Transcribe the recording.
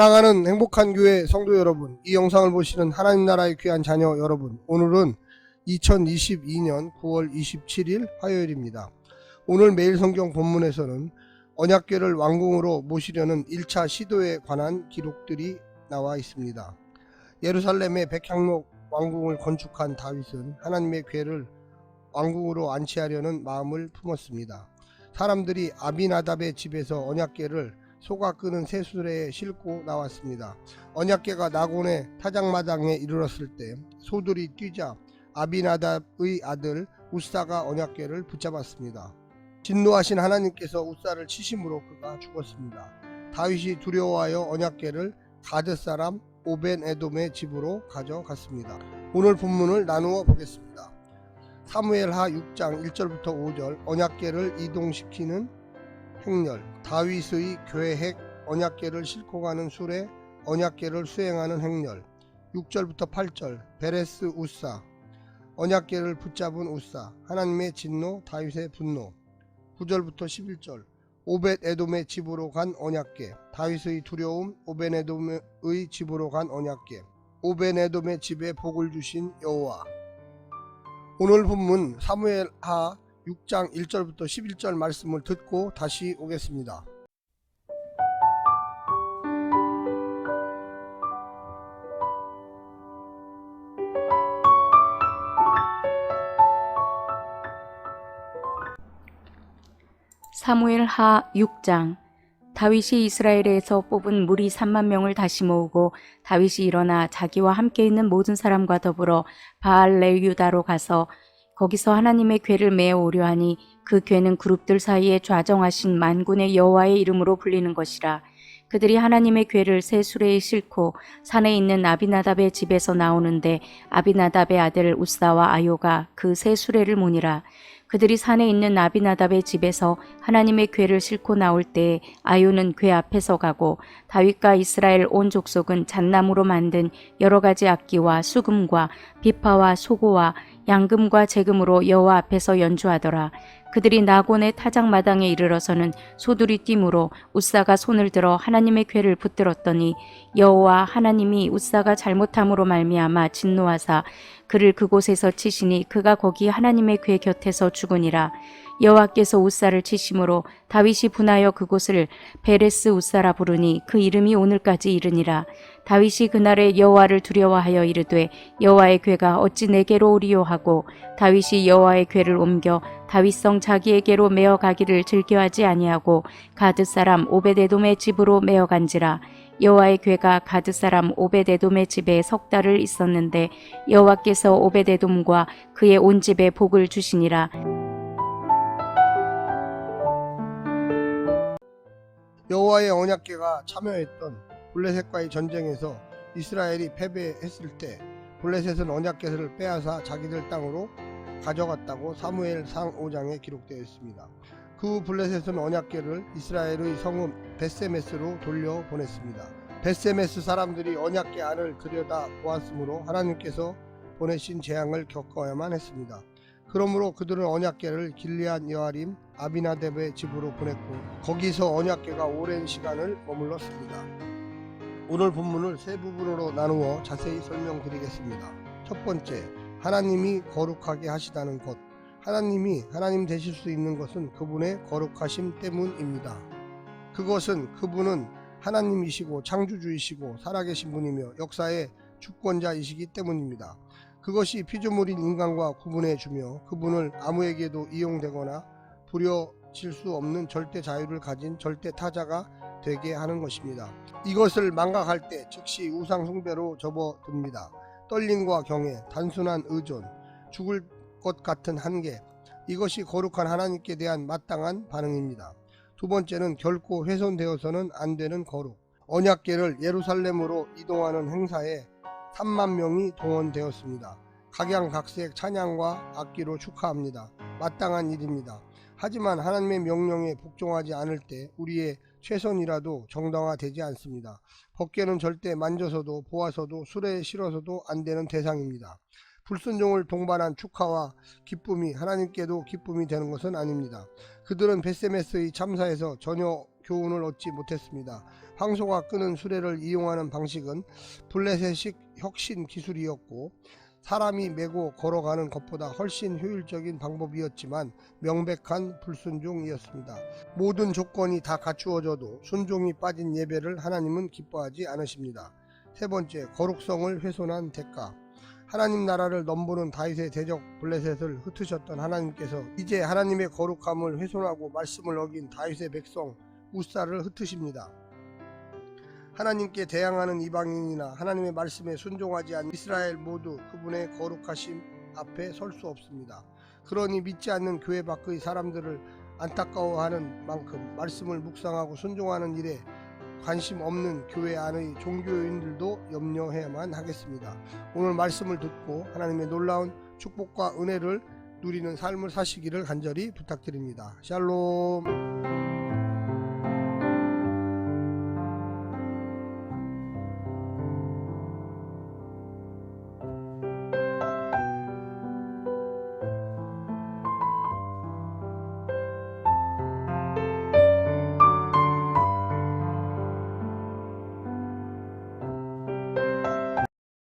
사랑하는 행복한 교회 성도 여러분, 이 영상을 보시는 하나님 나라의 귀한 자녀 여러분, 오늘은 2022년 9월 27일 화요일입니다. 오늘 매일 성경 본문에서는 언약궤를 왕궁으로 모시려는 1차 시도에 관한 기록들이 나와 있습니다. 예루살렘의 백향목 왕궁을 건축한 다윗은 하나님의 궤를 왕궁으로 안치하려는 마음을 품었습니다. 사람들이 아비나답의 집에서 언약궤를 소가 끄는 쇠수레에 싣고 나왔습니다. 언약궤가 나곤의 타작마당에 이르렀을 때 소들이 뛰자 아비나답의 아들 우사가 언약궤를 붙잡았습니다. 진노하신 하나님께서 우사를 치심으로 그가 죽었습니다. 다윗이 두려워하여 언약궤를 가드 사람 오벤에돔의 집으로 가져갔습니다. 오늘 본문을 나누어 보겠습니다. 사무엘하 6장 1절부터 5절, 언약궤를 이동시키는 행렬, 다윗의 계획, 언약궤를 싣고 가는 수레, 언약궤를 수행하는 행렬. 6절부터 8절, 베레스 우사, 언약궤를 붙잡은 우사, 하나님의 진노, 다윗의 분노. 9절부터 11절, 오벳에돔의 집으로 간 언약궤, 다윗의 두려움, 오벳에돔의 집으로 간 언약궤, 오벳에돔의 집에 복을 주신 여호와. 오늘 본문 사무엘하 6장 1절부터 11절 말씀을 듣고 다시 오겠습니다. 사무엘하 6장. 다윗이 이스라엘에서 뽑은 무리 3만 명을 다시 모으고 다윗이 일어나 자기와 함께 있는 모든 사람과 더불어 바알레유다로 가서 거기서 하나님의 궤를 메어 오려 하니 그 궤는 그룹들 사이에 좌정하신 만군의 여호와의 이름으로 불리는 것이라. 그들이 하나님의 궤를 새 수레에 싣고 산에 있는 아비나답의 집에서 나오는데 아비나답의 아들 우사와 아요가 그 새 수레를 모니라. 그들이 산에 있는 아비나답의 집에서 하나님의 궤를 싣고 나올 때에 아요는 궤 앞에서 가고 다윗과 이스라엘 온 족속은 잣나무로 만든 여러 가지 악기와 수금과 비파와 소고와 양금과 제금으로 여호와 앞에서 연주하더라. 그들이 나곤의 타작마당에 이르러서는 소들이 뛰므로 우사가 손을 들어 하나님의 궤를 붙들었더니 여호와 하나님이 우사가 잘못함으로 말미암아 진노하사 그를 그곳에서 치시니 그가 거기 하나님의 궤 곁에서 죽으니라. 여호와께서 우사를 치심으로 다윗이 분하여 그곳을 베레스 우사라 부르니 그 이름이 오늘까지 이르니라. 다윗이 그날에 여호와를 두려워하여 이르되 여호와의 궤가 어찌 내게로 오리요 하고 다윗이 여호와의 궤를 옮겨 다윗성 자기에게로 메어 가기를 즐겨하지 아니하고 가드 사람 오벳에돔의 집으로 메어 간지라. 여호와의 궤가 가드 사람 오벳에돔의 집에 석 달을 있었는데 여호와께서 오벳에돔과 그의 온 집에 복을 주시니라. 여호와의 언약궤가 참여했던 블레셋과의 전쟁에서 이스라엘이 패배했을 때 블레셋은 언약궤를 빼앗아 자기들 땅으로 가져갔다고 사무엘상 5장에 기록되어 있습니다. 그 후 블레셋은 언약궤를 이스라엘의 성읍 벳세메스로 돌려보냈습니다. 벳세메스 사람들이 언약궤 안을 들여다 보았으므로 하나님께서 보내신 재앙을 겪어야만 했습니다. 그러므로 그들은 언약궤를 길리앗 여아림 아비나답의 집으로 보냈고 거기서 언약궤가 오랜 시간을 머물렀습니다. 오늘 본문을 세 부분으로 나누어 자세히 설명드리겠습니다. 첫 번째, 하나님이 거룩하게 하시다는 것. 하나님이 하나님 되실 수 있는 것은 그분의 거룩하심 때문입니다. 그것은 그분은 하나님이시고 창조주이시고 살아계신 분이며 역사의 주권자이시기 때문입니다. 그것이 피조물인 인간과 구분해 주며 그분을 아무에게도 이용되거나 부려질 수 없는 절대 자유를 가진 절대 타자가 되게 하는 것입니다. 이것을 망각할 때 즉시 우상 숭배로 접어듭니다. 떨림과 경외, 단순한 의존, 죽을 것 같은 한계, 이것이 거룩한 하나님께 대한 마땅한 반응입니다. 두 번째는 결코 훼손되어서는 안 되는 거룩. 언약궤를 예루살렘으로 이동하는 행사에 3만 명이 동원되었습니다. 각양각색 찬양과 악기로 축하합니다. 마땅한 일입니다. 하지만 하나님의 명령에 복종하지 않을 때 우리의 최선이라도 정당화되지 않습니다. 법궤는 절대 만져서도 보아서도 수레에 실어서도 안 되는 대상입니다. 불순종을 동반한 축하와 기쁨이 하나님께도 기쁨이 되는 것은 아닙니다. 그들은 벳세메스의 참사에서 전혀 교훈을 얻지 못했습니다. 황소가 끄는 수레를 이용하는 방식은 블레셋식 혁신 기술이었고 사람이 메고 걸어가는 것보다 훨씬 효율적인 방법이었지만 명백한 불순종이었습니다. 모든 조건이 다 갖추어져도 순종이 빠진 예배를 하나님은 기뻐하지 않으십니다. 세 번째, 거룩성을 훼손한 대가. 하나님 나라를 넘보는 다윗의 대적 블레셋을 흩으셨던 하나님께서 이제 하나님의 거룩함을 훼손하고 말씀을 어긴 다윗의 백성 우사를 흩으십니다. 하나님께 대항하는 이방인이나 하나님의 말씀에 순종하지 않는 이스라엘 모두 그분의 거룩하심 앞에 설 수 없습니다. 그러니 믿지 않는 교회 밖의 사람들을 안타까워하는 만큼 말씀을 묵상하고 순종하는 일에 관심 없는 교회 안의 종교인들도 염려해야만 하겠습니다. 오늘 말씀을 듣고 하나님의 놀라운 축복과 은혜를 누리는 삶을 사시기를 간절히 부탁드립니다. 샬롬.